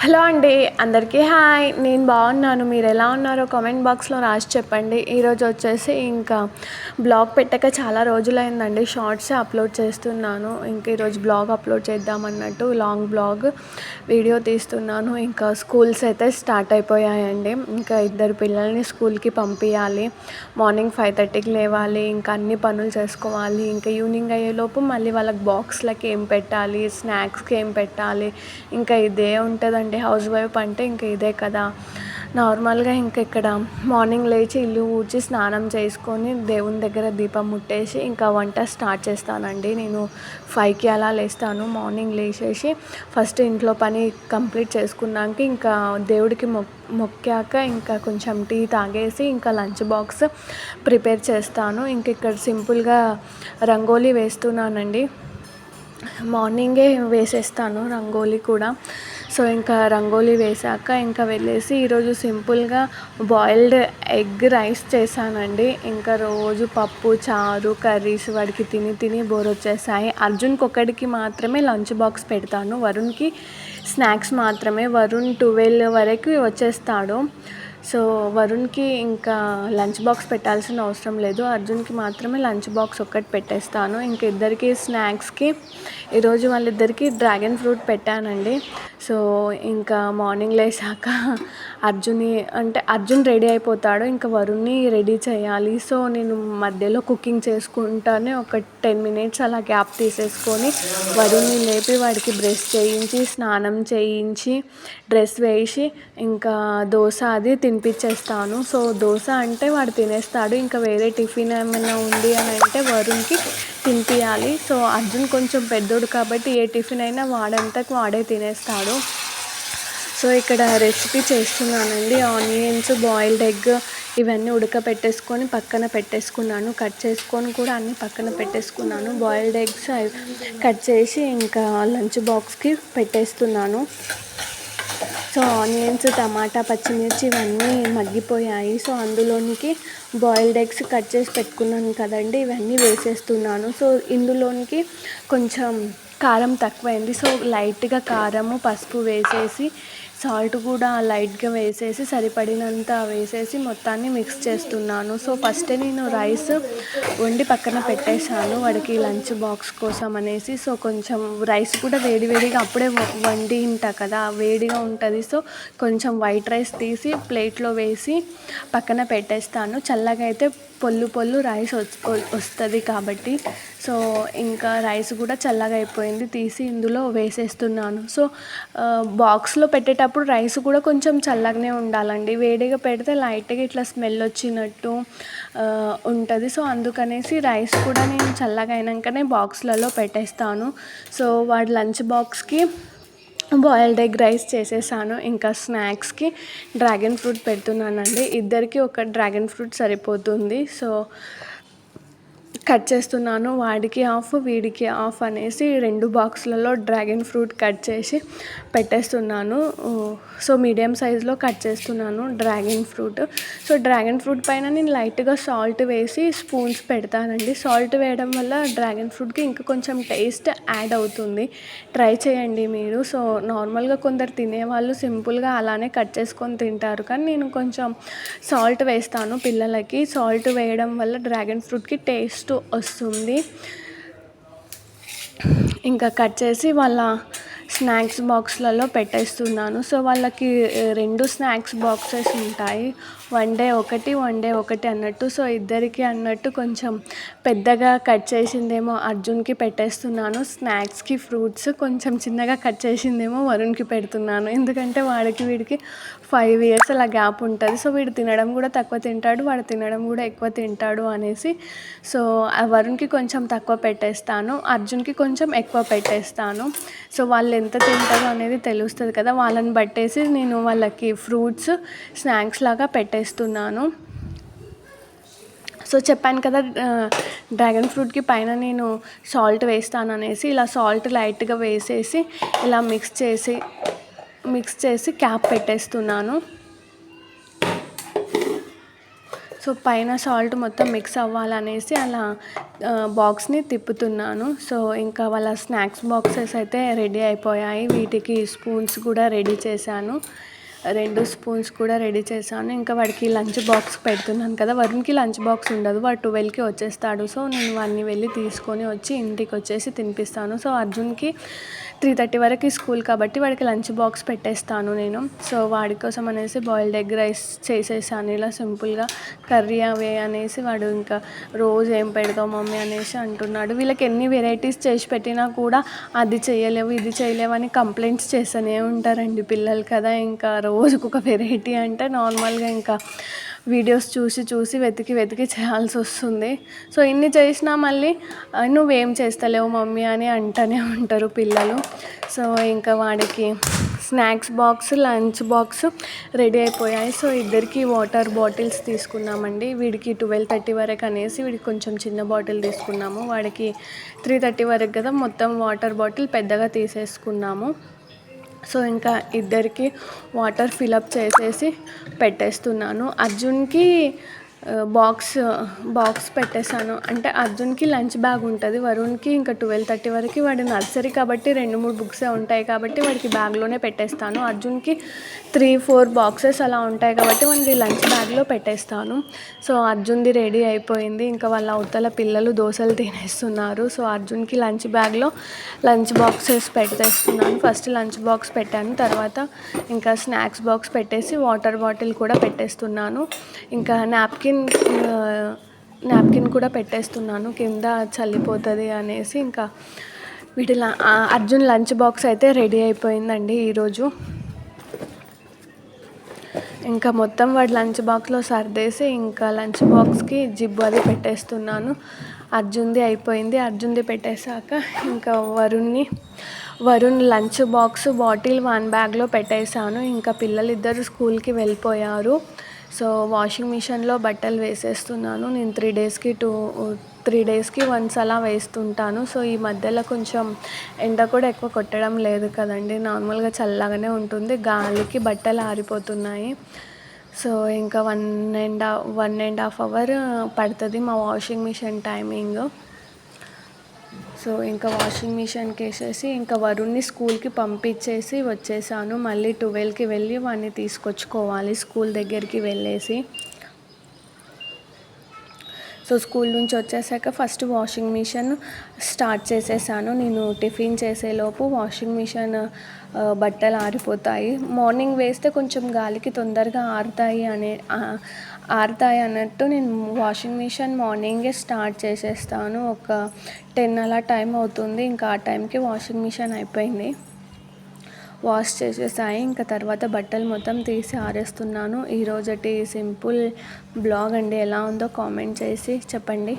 Hello అండి, అందరికీ hi. నేను బాగున్నాను. మీరు ఎలా ఉన్నారో కామెంట్ బాక్స్లో రాసి చెప్పండి. ఈరోజు వచ్చేసి ఇంకా బ్లాగ్ పెట్టక చాలా రోజులైందండి. షార్ట్స్ అప్లోడ్ చేస్తున్నాను. ఇంకా ఈరోజు బ్లాగ్ అప్లోడ్ చేద్దామన్నట్టు లాంగ్ బ్లాగ్ వీడియో తీస్తున్నాను. ఇంకా స్కూల్స్ అయితే స్టార్ట్ అయిపోయాయండి. ఇంకా ఇద్దరు పిల్లల్ని స్కూల్కి పంపించాలి. మార్నింగ్ 5:30కి లేవాలి. ఇంకా అన్ని పనులు చేసుకోవాలి. ఇంకా ఈవినింగ్ అయ్యేలోపు మళ్ళీ వాళ్ళకి బాక్స్లకి ఏం పెట్టాలి, స్నాక్స్కి ఏం పెట్టాలి, ఇంకా ఇదే ఉంటుందండి. హౌస్ వైఫ్ అంటే ఇంకా ఇదే కదా. నార్మల్గా ఇంకా ఇక్కడ మార్నింగ్ లేచి ఇల్లు ఊడ్చి స్నానం చేసుకొని దేవుని దగ్గర దీపం ముట్టేసి ఇంకా వంట స్టార్ట్ చేస్తానండి. నేను 5కి అలా లేస్తాను. మార్నింగ్ లేచేసి ఫస్ట్ ఇంట్లో పని కంప్లీట్ చేసుకున్నాక ఇంకా దేవుడికి మొక్కాక ఇంకా కొంచెం టీ తాగేసి ఇంకా లంచ్ బాక్స్ ప్రిపేర్ చేస్తాను. ఇంక ఇక్కడ సింపుల్గా రంగోలీ వేస్తున్నానండి. మార్నింగే వేసేస్తాను రంగోలీ కూడా. సో ఇంకా రంగోలీ వేసాక ఇంకా వెళ్ళేసి ఈరోజు సింపుల్గా బాయిల్డ్ ఎగ్ రైస్ చేశానండి. ఇంకా రోజు పప్పు చారు కర్రీస్ వాడికి తిని తిని బోర్ వచ్చేసాయి. అర్జున్కి ఒక్కడికి మాత్రమే లంచ్ బాక్స్ పెడతాను, వరుణ్కి స్నాక్స్ మాత్రమే. వరుణ్ 12 వరకు వచ్చేస్తాడు. సో వరుణ్కి ఇంకా లంచ్ బాక్స్ పెట్టాల్సిన అవసరం లేదు. అర్జున్కి మాత్రమే లంచ్ బాక్స్ ఒక్కటి పెట్టేస్తాను. ఇంక ఇద్దరికి స్నాక్స్కి ఈరోజు వాళ్ళిద్దరికి డ్రాగన్ ఫ్రూట్ పెట్టానండి. సో ఇంకా మార్నింగ్ లేచాక అర్జున్ రెడీ అయిపోతాడు. ఇంకా వరుణ్ని రెడీ చేయాలి. సో నేను మధ్యలో కుకింగ్ చేసుకుంటానే ఒక 10 మినిట్స్ అలా గ్యాప్ తీసేసుకొని వరుణ్ని లేపి వాడికి బ్రష్ చేయించి స్నానం చేయించి డ్రెస్ వేసి ఇంకా దోశ అది తినిపించేస్తాను. సో దోశ అంటే వాడు తినేస్తాడు. ఇంకా వేరే టిఫిన్ ఏమైనా ఉంది అని అంటే వరుణ్కి తినిపించాలి. సో అర్జున్ కొంచెం పెద్దోడు కాబట్టి ఏ టిఫిన్ అయినా వాడంతకు వాడే తినేస్తాడు. సో ఇక్కడ రెసిపీ చేస్తున్నానండి. ఆనియన్స్, బాయిల్డ్ ఎగ్ ఇవన్నీ ఉడకపెట్టేసుకొని పక్కన పెట్టేసుకున్నాను. కట్ చేసుకొని కూడా అన్నీ పక్కన పెట్టేసుకున్నాను. బాయిల్డ్ ఎగ్స్ కట్ చేసి ఇంకా లంచ్ బాక్స్కి పెట్టేస్తున్నాను. సో ఆనియన్స్, టమాటా, పచ్చిమిర్చి ఇవన్నీ మగ్గిపోయాయి. సో అందులోనికి బాయిల్డ్ ఎగ్స్ కట్ చేసి పెట్టుకున్నాను కదండి, ఇవన్నీ వేసేస్తున్నాను. సో ఇందులోనికి కొంచెం కారం తక్కువైంది. సో లైట్గా కారము పసుపు వేసేసి సాల్ట్ కూడా లైట్గా వేసేసి సరిపడినంత వేసేసి మొత్తాన్ని మిక్స్ చేస్తున్నాను. సో ఫస్టే నేను రైస్ వండి పక్కన పెట్టేశాను వాడికి లంచ్ బాక్స్ కోసం అనేసి. సో కొంచెం రైస్ కూడా వేడివేడిగా అప్పుడే వండి ఉంటా కదా, వేడిగా ఉంటుంది. సో కొంచెం వైట్ రైస్ తీసి ప్లేట్లో వేసి పక్కన పెట్టేస్తాను. చల్లగా అయితే పొల్లు రైస్ వస్తుంది కాబట్టి. సో ఇంకా రైస్ కూడా చల్లగా అయిపోయింది, తీసి ఇందులో వేసేస్తున్నాను. సో బాక్స్లో పెట్టేటప్పుడు రైస్ కూడా కొంచెం చల్లగానే ఉండాలండి. వేడిగా పెడితే లైట్గా ఇట్లా స్మెల్ వచ్చినట్టు ఉంటుంది. సో అందుకనేసి రైస్ కూడా నేను చల్లగా అయినాకనే బాక్స్లలో పెట్టేస్తాను. సో వాడి లంచ్ బాక్స్కి బాయిల్డ్ ఎగ్ రైస్ చేసేసాను. ఇంకా స్నాక్స్కి డ్రాగన్ ఫ్రూట్ పెడుతున్నానండి. ఇద్దరికి ఒక డ్రాగన్ ఫ్రూట్ సరిపోతుంది. సో కట్ చేస్తున్నాను. వాడికి హాఫ్ వీడికి హాఫ్ అనేసి 2 బాక్సులలో డ్రాగన్ ఫ్రూట్ కట్ చేసి పెట్టేస్తున్నాను. సో మీడియం సైజులో కట్ చేస్తున్నాను dragon fruit. So dragon fruit పైన నేను లైట్గా సాల్ట్ వేసి స్పూన్స్ పెడతానండి. సాల్ట్ వేయడం వల్ల డ్రాగన్ ఫ్రూట్కి ఇంకా కొంచెం టేస్ట్ యాడ్ అవుతుంది. ట్రై చేయండి మీరు. సో నార్మల్గా కొందరు తినేవాళ్ళు సింపుల్గా అలానే కట్ చేసుకొని తింటారు, కానీ నేను కొంచెం సాల్ట్ వేస్తాను పిల్లలకి. సాల్ట్ వేయడం వల్ల డ్రాగన్ ఫ్రూట్కి టేస్ట్ వస్తుంది. ఇంకా కట్ చేసి వాళ్ళ స్నాక్స్ బాక్స్లలో పెట్టేస్తున్నాను. సో వాళ్ళకి 2 స్నాక్స్ బాక్సెస్ ఉంటాయి, వన్ డే ఒకటి అన్నట్టు. సో ఇద్దరికి అన్నట్టు కొంచెం పెద్దగా కట్ చేసిందేమో అర్జున్కి పెట్టేస్తున్నాను. స్నాక్స్కి ఫ్రూట్స్ కొంచెం చిన్నగా కట్ చేసిందేమో వరుణ్కి పెడుతున్నాను. ఎందుకంటే వాడికి వీడికి 5 years అలా గ్యాప్ ఉంటుంది. సో వీడు తినడం కూడా తక్కువ తింటాడు, వాడు తినడం కూడా ఎక్కువ తింటాడు అనేసి. సో వరుణ్కి కొంచెం తక్కువ పెట్టేస్తాను, అర్జున్కి కొంచెం ఎక్కువ పెట్టేస్తాను. సో వాళ్ళు ఎంత తింటారో అనేది తెలుస్తుంది కదా, వాళ్ళని బట్టేసి నేను వాళ్ళకి ఫ్రూట్స్ స్నాక్స్ లాగా పెట్టేస్తున్నాను. సో చెప్పాను కదా డ్రాగన్ ఫ్రూట్కి పైన నేను సాల్ట్ వేస్తాను అనేసి. ఇలా సాల్ట్ లైట్గా వేసేసి ఇలా మిక్స్ చేసి క్యాప్ పెట్టేస్తున్నాను. సో పైన సాల్ట్ మొత్తం మిక్స్ అవ్వాలనేసి అలా బాక్స్ని తిప్పుతున్నాను. సో ఇంకా వాళ్ళ స్నాక్స్ బాక్సెస్ అయితే రెడీ అయిపోయాయి. వీటికి స్పూన్స్ కూడా రెడీ చేశాను. 2 స్పూన్స్ కూడా రెడీ చేశాను. ఇంకా వాడికి లంచ్ బాక్స్ పెడుతున్నాను కదా, వరుణ్కి లంచ్ బాక్స్ ఉండదు, వాడు 12కి వచ్చేస్తాడు. సో నేను వాడిని వెళ్ళి తీసుకొని వచ్చి ఇంటికి వచ్చేసి తినిపిస్తాను. సో అర్జున్కి 3:30 వరకు స్కూల్ కాబట్టి వాడికి లంచ్ బాక్స్ పెట్టేస్తాను నేను. సో వాడి కోసం అనేసి బాయిల్డ్ ఎగ్ రైస్ చేసేసాను ఇలా సింపుల్గా. కర్రీ అవే అనేసి వాడు ఇంకా రోజు ఏం పెడతావు మమ్మీ అనేసి అంటున్నాడు. వీళ్ళకి ఎన్ని వెరైటీస్ చేసి పెట్టినా కూడా అది చేయలేవు ఇది చేయలేవు అని కంప్లైంట్స్ చేస్తూనే ఉంటారండి పిల్లలు కదా. ఇంకా రోజుకొక వెరైటీ అంటే నార్మల్గా ఇంకా వీడియోస్ చూసి వెతికి చేయాల్సి వస్తుంది. సో ఇన్ని చేసినా మళ్ళీ నువ్వేం చేస్తలేవు మమ్మీ అని అంటూనే ఉంటారు పిల్లలు. సో ఇంకా వాడికి snacks box lunch box ready అయిపోయాయి. సో ఇద్దరికి వాటర్ బాటిల్స్ తీసుకున్నామండి. వీడికి 12:30 వరకు అనేసి వీడికి కొంచెం చిన్న బాటిల్ తీసుకున్నాము. వాడికి 3:30 వరకు కదా, మొత్తం వాటర్ బాటిల్ పెద్దగా తీసేసుకున్నాము. సో ఇంకా ఇద్దరికి వాటర్ ఫిలప్ చేసేసి పెట్టేస్తున్నాను. అర్జున్కి బాక్స్ పెట్టేశాను. అంటే అర్జున్కి లంచ్ బ్యాగ్ ఉంటుంది, వరుణ్కి ఇంకా 12:30 వరకు వాడు నర్సరీ కాబట్టి 2-3 బుక్సే ఉంటాయి కాబట్టి వాడికి బ్యాగ్లోనే పెట్టేస్తాను. అర్జున్కి 3-4 బాక్సెస్ అలా ఉంటాయి కాబట్టి వాడిని లంచ్ బ్యాగ్లో పెట్టేస్తాను. సో అర్జున్ది రెడీ అయిపోయింది. ఇంకా వాళ్ళ అవతల పిల్లలు దోశలు తినేస్తున్నారు. సో అర్జున్కి లంచ్ బ్యాగ్లో లంచ్ బాక్సెస్ పెట్టేస్తున్నాను. ఫస్ట్ లంచ్ బాక్స్ పెట్టాను, తర్వాత ఇంకా స్నాక్స్ బాక్స్ పెట్టేసి వాటర్ బాటిల్ కూడా పెట్టేస్తున్నాను. ఇంకా నాప్కిన్ కూడా పెట్టేస్తున్నాను కింద చల్లిపోతుంది అనేసి. ఇంకా అర్జున్ లంచ్ బాక్స్ అయితే రెడీ అయిపోయిందండి ఈరోజు. ఇంకా మొత్తం వాడి లంచ్ బాక్స్లో సర్దేసి ఇంకా లంచ్ బాక్స్కి జిప్ అది పెట్టేస్తున్నాను. అర్జున్ది అయిపోయింది. అర్జున్ది పెట్టేశాక ఇంకా వరుణ్ లంచ్ బాక్స్ బాటిల్ 1 బ్యాగ్లో పెట్టేశాను. ఇంకా పిల్లలిద్దరు స్కూల్కి వెళ్ళిపోయారు. సో వాషింగ్ మిషన్లో బట్టలు వేసేస్తున్నాను. నేను 3 డేస్కి వన్స్ అలా వేస్తుంటాను. సో ఈ మధ్యలో కొంచెం ఎండ కూడా ఎక్కువ కొట్టడం లేదు కదండి, నార్మల్గా చల్లగానే ఉంటుంది, గాలికి బట్టలు ఆరిపోతున్నాయి. సో ఇంకా 1.5 అవర్ పడుతుంది మా వాషింగ్ మిషన్ టైమింగ్. సో ఇంకా వాషింగ్ మిషన్కి వేసేసి ఇంకా వరుణ్ని స్కూల్కి పంపించేసి వచ్చేసాను. మళ్ళీ 12కి వెళ్ళి వాడిని తీసుకొచ్చుకోవాలి స్కూల్ దగ్గరికి వెళ్ళేసి. సో స్కూల్ నుంచి వచ్చేసాక ఫస్ట్ వాషింగ్ మిషన్ స్టార్ట్ చేసేసాను. నేను టిఫిన్ చేసేలోపు వాషింగ్ మిషన్ బట్టలు ఆరిపోతాయి. మార్నింగ్ వేస్తే కొంచెం గాలికి తొందరగా ఆరుతాయి అన్నట్టు నేను వాషింగ్ మిషన్ మార్నింగే స్టార్ట్ చేసేస్తాను. ఒక 10 అలా టైం అవుతుంది. ఇంకా ఆ టైంకి వాషింగ్ మిషన్ అయిపోయింది, వాష్ చేసేసాయి. ఇంకా తర్వాత బట్టలు మొత్తం తీసి ఆరేస్తున్నాను. ఈరోజటి సింపుల్ బ్లాగ్ అండి, ఎలా ఉందో కామెంట్ చేసి చెప్పండి.